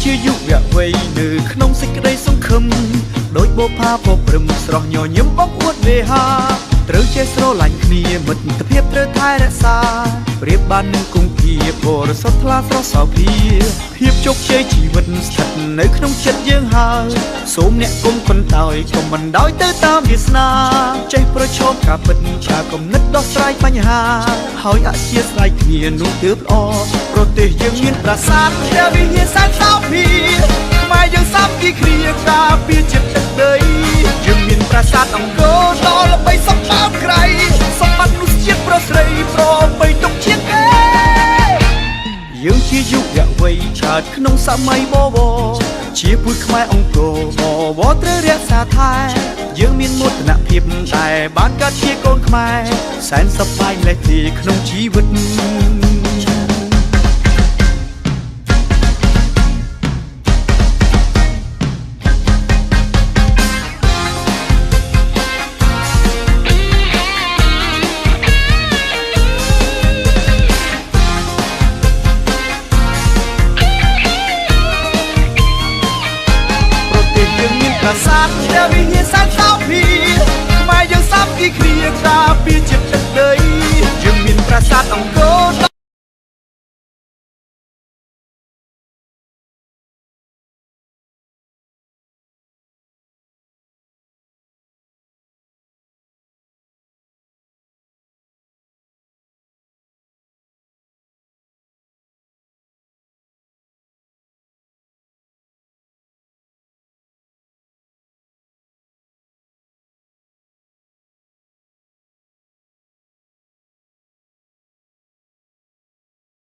ជាយុវវ័យនៅក្នុងសេចក្តីសង្ឃឹមដោយបបផាពព្រឹមស្រស់ញញឹមបងអួតវេហាត្រូវចេះស្រឡាញ់គ្នាមិត្តភាពត្រូវថែរក្សាប្រៀបបាននឹងគង្គាបរិសុទ្ធថ្លាស្រស់សោភាភាពជោគជ័យជីវិតស្ថិតនៅក្នុងចិត្តយើងហើយសូមអ្នកគុំប៉ុន្តែកុំបណ្ដោយទៅតាមវាសនាចេះប្រឈមការពិតការគំនិតដោះស្រាយបញ្ហាហើយអធ្យាស្រ័យគ្នានោះទើបល្អប្រទេសយើងមានប្រាសាទដែលវិហារសែនសោភាខ្មែរយើងសាមគ្គីគ្នាការពារជាតិទឹកដីយើងមានប្រាសាទអង្គរដ៏ល្បីសម្បើមក្រៃសម្បត្តិមនុស្សជាតិប្រស្រីប្របីទុកជាងគេយើងជាយុវវ័យកើតក្នុងសម័យបវរជាពូជខ្មែរអង្គរបវរត្រូវរក្សាថែយើងមានមោទនភាពតែបានកើតជាកូនខ្មែរសែនសប្បាយម្លេះទីក្នុងជីវិតប្រាសាទដែលវិហារសែនសោភាខ្មែរយើងសាមគ្គីគ្នាការពារជាតិទឹកដីយើងមានប្រាសាទអង្គរ